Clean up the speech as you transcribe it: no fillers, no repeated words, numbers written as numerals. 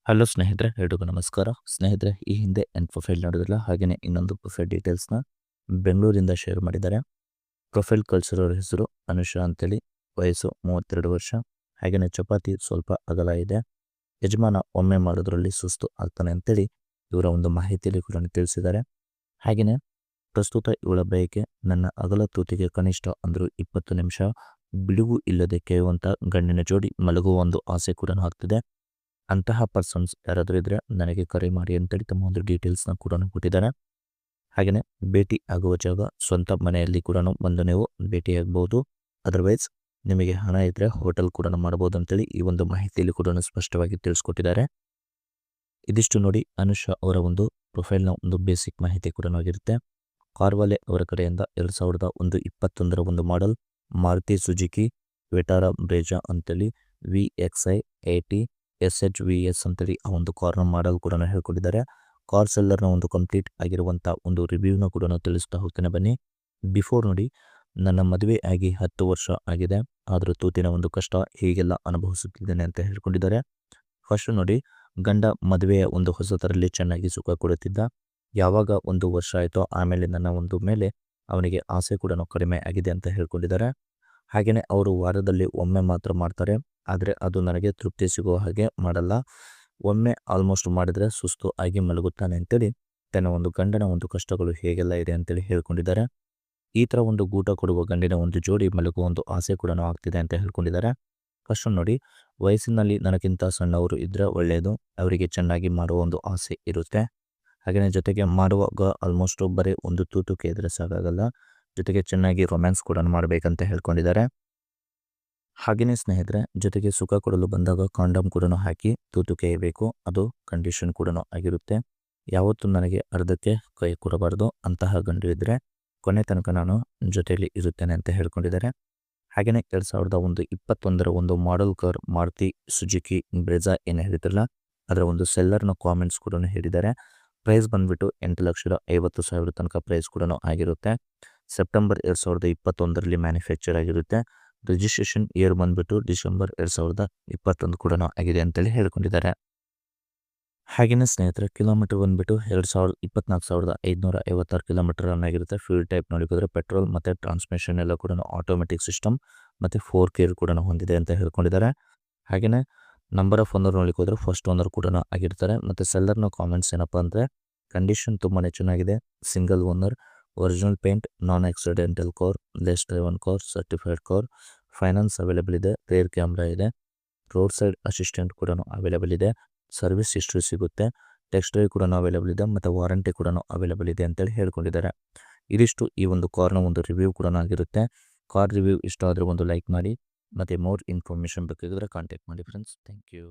Hello ಸ್ನೇಹಿತರೆ, ಎಲ್ರಿಗೂ ನಮಸ್ಕಾರ. ಸ್ನೇಹಿತರೆ, ಈ ಹಿಂದೆ ನನ್ನ ಪ್ರೊಫೈಲ್ ನೋಡಿದ್ರಲ್ಲ, ಹಾಗೆಯೇ ಇನ್ನೊಂದು ಪ್ರೊಫೈಲ್ ಡೀಟೇಲ್ಸ್ನ ಬೆಂಗಳೂರಿಂದ ಶೇರ್ ಮಾಡಿದ್ದಾರೆ. ಪ್ರೊಫೈಲ್ ಕಳಿಸಿರೋರ ಹೆಸರು ಅನುಷಾ ಅಂತೇಳಿ, ವಯಸ್ಸು 32 ವರ್ಷ, ಹಾಗೆಯೇ ಚಪಾತಿ ಸ್ವಲ್ಪ ಅಗಲ ಇದೆ, ಯಜಮಾನ ಒಮ್ಮೆ ಮಾಡೋದ್ರಲ್ಲಿ ಸುಸ್ತು ಆಗ್ತಾನೆ ಅಂತೇಳಿ ಇವರ ಒಂದು ಮಾಹಿತಿಯಲ್ಲಿ ಕೂಡ ತಿಳಿಸಿದ್ದಾರೆ. ಹಾಗೆಯೇ ಪ್ರಸ್ತುತ ಇವಳ ಬಯಕೆ ನನ್ನ ಅಗಲ ತೂತಿಗೆ ಕನಿಷ್ಠ ಅಂದರೂ 20 ನಿಮಿಷ ಬಿಡುವು ಇಲ್ಲದೆ ಕೇಳುವಂಥ ಗಂಡಿನ ಜೋಡಿ ಮಲಗುವ ಒಂದು ಆಸೆ ಕೂಡ ಆಗ್ತಿದೆ. ಅಂತಹ ಪರ್ಸನ್ಸ್ ಯಾರಾದರೂ ಇದ್ದರೆ ನನಗೆ ಕರೆ ಮಾಡಿ ಅಂತೇಳಿ ತಮ್ಮ ಒಂದು ಡೀಟೇಲ್ಸ್ನ ಕೂಡ ಕೊಟ್ಟಿದ್ದಾರೆ. ಹಾಗೆಯೇ ಭೇಟಿ ಆಗುವ ಜಾಗ ಸ್ವಂತ ಮನೆಯಲ್ಲಿ ಕೂಡ ಬಂದು ನೀವು ಭೇಟಿಯಾಗಬಹುದು. ಅದರ್ವೈಸ್ ನಿಮಗೆ ಹಣ ಇದ್ದರೆ ಹೋಟೆಲ್ ಕೂಡ ಮಾಡ್ಬೋದು ಅಂತೇಳಿ ಈ ಒಂದು ಮಾಹಿತಿಯಲ್ಲಿ ಕೂಡ ಸ್ಪಷ್ಟವಾಗಿ ತಿಳಿಸ್ಕೊಟ್ಟಿದ್ದಾರೆ. ಇದಿಷ್ಟು ನೋಡಿ ಅನುಷಾ ಅವರ ಒಂದು ಪ್ರೊಫೈಲ್ನ ಒಂದು ಬೇಸಿಕ್ ಮಾಹಿತಿ ಕೂಡ ಆಗಿರುತ್ತೆ. ಕಾರ್ವಾಲೆ ಅವರ ಕಡೆಯಿಂದ 2021 ಒಂದು ಮಾಡೆಲ್ ಮಾರುತಿ ಸುಜುಕಿ ವಿಟಾರಾ ಬ್ರೇಜಾ ಅಂತೇಳಿ VXI 80 SHVS ಅಂತೇಳಿ ಆ ಒಂದು ಕಾರ್ನ ಮಾಡಲ್ ಕೂಡ ಹೇಳ್ಕೊಂಡಿದ್ದಾರೆ. ಕಾರ್ ಸೆಲ್ಲರ್ನ ಒಂದು ಕಂಪ್ಲೀಟ್ ಆಗಿರುವಂಥ ಒಂದು ರಿವ್ಯೂನ ಕೂಡ ತಿಳಿಸ್ತಾ ಹೋಗ್ತೇನೆ ಬನ್ನಿ. ಬಿಫೋರ್ ನೋಡಿ, ನನ್ನ ಮದುವೆ ಆಗಿ 10 ವರ್ಷ ಆಗಿದೆ, ಆದರೂ ತೂತಿನ ಒಂದು ಕಷ್ಟ ಹೀಗೆಲ್ಲ ಅನುಭವಿಸುತ್ತಿದ್ದೇನೆ ಅಂತ ಹೇಳ್ಕೊಂಡಿದ್ದಾರೆ. ಫಸ್ಟ್ ನೋಡಿ, ಗಂಡ ಮದುವೆಯ ಒಂದು ಹೊಸತರಲ್ಲಿ ಚೆನ್ನಾಗಿ ಸುಖ ಕೊಡುತ್ತಿದ್ದ. ಯಾವಾಗ 1 ವರ್ಷ ಆಯಿತೋ ಆಮೇಲೆ ನನ್ನ ಒಂದು ಮೇಲೆ ಅವನಿಗೆ ಆಸೆ ಕೂಡ ಕಡಿಮೆ ಆಗಿದೆ ಅಂತ ಹೇಳ್ಕೊಂಡಿದ್ದಾರೆ. ಹಾಗೆಯೇ ಅವರು ವಾರದಲ್ಲಿ ಒಮ್ಮೆ ಮಾತ್ರ ಮಾಡ್ತಾರೆ, ಆದರೆ ಅದು ನನಗೆ ತೃಪ್ತಿ ಸಿಗುವ ಹಾಗೆ ಮಾಡಲ್ಲ. ಒಮ್ಮೆ ಆಲ್ಮೋಸ್ಟ್ ಮಾಡಿದರೆ ಸುಸ್ತು ಆಗಿ ಮಲಗುತ್ತಾನೆ ಅಂತೇಳಿ ತನ್ನ ಒಂದು ಗಂಡನ ಒಂದು ಕಷ್ಟಗಳು ಹೇಗೆಲ್ಲ ಇದೆ ಅಂತೇಳಿ ಹೇಳ್ಕೊಂಡಿದ್ದಾರೆ. ಈ ಥರ ಒಂದು ಗೂಟ ಕೊಡುವ ಗಂಡಿನ ಒಂದು ಜೋಡಿ ಮಲಗುವ ಒಂದು ಆಸೆ ಕೂಡ ಆಗ್ತಿದೆ ಅಂತ ಹೇಳ್ಕೊಂಡಿದ್ದಾರೆ. ಫಸ್ಟ್ ನೋಡಿ, ವಯಸ್ಸಿನಲ್ಲಿ ನನಗಿಂತ ಸಣ್ಣವರು ಇದ್ದರೆ ಒಳ್ಳೆಯದು, ಅವರಿಗೆ ಚೆನ್ನಾಗಿ ಮಾಡುವ ಒಂದು ಆಸೆ ಇರುತ್ತೆ. ಹಾಗೆಯೇ ಜೊತೆಗೆ ಮಾಡುವಾಗ ಆಲ್ಮೋಸ್ಟ್ ಬರೀ ಒಂದು ತೂತುಕೆ ಇದ್ರೆ ಸಾಕಾಗಲ್ಲ, ಜೊತೆಗೆ ಚೆನ್ನಾಗಿ ರೊಮ್ಯಾನ್ಸ್ ಕೂಡ ಮಾಡಬೇಕಂತ ಹೇಳ್ಕೊಂಡಿದ್ದಾರೆ. ಹಾಗೆಯೇ ಸ್ನೇಹಿತರೆ, ಜೊತೆಗೆ ಸುಖ ಕೊಡಲು ಬಂದಾಗ ಕಾಂಡಮ್ ಕೂಡ ಹಾಕಿ ತೂತುಕೆಯಬೇಕು, ಅದು ಕಂಡೀಷನ್ ಕೂಡ ಆಗಿರುತ್ತೆ. ಯಾವತ್ತೂ ನನಗೆ ಅರ್ಧಕ್ಕೆ ಕೈ ಕೊಡಬಾರ್ದು, ಅಂತಹ ಗಂಡು ಇದ್ದರೆ ಕೊನೆ ತನಕ ನಾನು ಜೊತೆಯಲ್ಲಿ ಇರುತ್ತೇನೆ ಅಂತ ಹೇಳ್ಕೊಂಡಿದ್ದಾರೆ. ಹಾಗೆಯೇ 2021 ಒಂದು model car Maruti Suzuki Brezza ಏನು ಹೇಳಿದ್ರಲ್ಲ, ಅದರ ಒಂದು ಸೆಲ್ಲರ್ನ ಕಾಮೆಂಟ್ಸ್ ಕೂಡ ಹೇಳಿದ್ದಾರೆ. ಪ್ರೈಸ್ ಬಂದುಬಿಟ್ಟು 8,50,000 ತನಕ ಪ್ರೈಸ್ ಕೂಡ ಆಗಿರುತ್ತೆ. ಸೆಪ್ಟೆಂಬರ್ 2021 ಮ್ಯಾನುಫ್ಯಾಕ್ಚರ್ ಆಗಿರುತ್ತೆ. ರಿಜಿಸ್ಟ್ರೇಷನ್ ಇಯರ್ ಬಂದುಬಿಟ್ಟು ಡಿಸೆಂಬರ್ 2021 ಕೂಡ ಆಗಿದೆ ಅಂತೇಳಿ ಹೇಳ್ಕೊಂಡಿದ್ದಾರೆ. ಹಾಗೆಯೇ ಸ್ನೇಹಿತರೆ, ಕಿಲೋಮೀಟರ್ ಬಂದುಬಿಟ್ಟು 24,556 ಕಿಲೋಮೀಟರ್ ರನ್ ಆಗಿರುತ್ತೆ. ಫ್ಯೂಲ್ ಟೈಪ್ ನೋಡಿದ್ರೆ ಪೆಟ್ರೋಲ್ ಮತ್ತು ಟ್ರಾನ್ಸ್ಮಿಷನ್ ಎಲ್ಲ ಕೂಡ ಆಟೋಮೆಟಿಕ್ ಸಿಸ್ಟಮ್ ಮತ್ತು 4 ಗೇರ್ ಕೂಡ ಹೊಂದಿದೆ ಅಂತ ಹೇಳ್ಕೊಂಡಿದ್ದಾರೆ. ಹಾಗೆಯೇ ನಂಬರ್ ಆಫ್ ಓನರ್ ನೋಡಲಿಕ್ಕೆ ಹೋದರೆ ಫಸ್ಟ್ ಓನರ್ ಕೂಡ ಆಗಿರ್ತಾರೆ. ಮತ್ತು ಸೆಲ್ಲರ್ನ ಕಾಮೆಂಟ್ಸ್ ಏನಪ್ಪ ಅಂದರೆ, ಕಂಡೀಷನ್ ತುಂಬಾ ಚೆನ್ನಾಗಿದೆ, ಸಿಂಗಲ್ ಓನರ್, ಒರಿಜಿನಲ್ ಪೇಂಟ್, ನಾನ್ accidental car, less driven car, certified car, finance available ಇದೆ, ರೇರ್ ಕ್ಯಾಮ್ರಾ ಇದೆ, ರೋಡ್ ಸೈಡ್ ಅಸಿಸ್ಟೆಂಟ್ ಕೂಡ ಅವೈಲೇಬಲ್ ಇದೆ, ಸರ್ವಿಸ್ ಹಿಸ್ಟ್ರಿ ಸಿಗುತ್ತೆ, ಟೆಕ್ಸ್ಟ್ ಡ್ರೈವ್ ಕೂಡ ಅವೈಲೇಬಲ್ ಇದೆ, ಮತ್ತು ವಾರಂಟಿ ಕೂಡ ಅವೈಲೇಬಲ್ ಇದೆ ಅಂತೇಳಿ ಹೇಳ್ಕೊಂಡಿದ್ದಾರೆ. ಇದಿಷ್ಟು ಈ ಒಂದು ಕಾರ್ನ ಒಂದು ರಿವ್ಯೂ ಕೂಡ ಆಗಿರುತ್ತೆ. ಕಾರ್ ರಿವ್ಯೂ ಇಷ್ಟ ಆದರೆ ಒಂದು ಲೈಕ್ ಮಾಡಿ, ಮತ್ತು ಮೋರ್ ಇನ್ಫಾರ್ಮೇಷನ್ ಬೇಕಾಗಿದ್ರೆ ಕಾಂಟ್ಯಾಕ್ಟ್ ಮಾಡಿ ಫ್ರೆಂಡ್ಸ್. Thank you.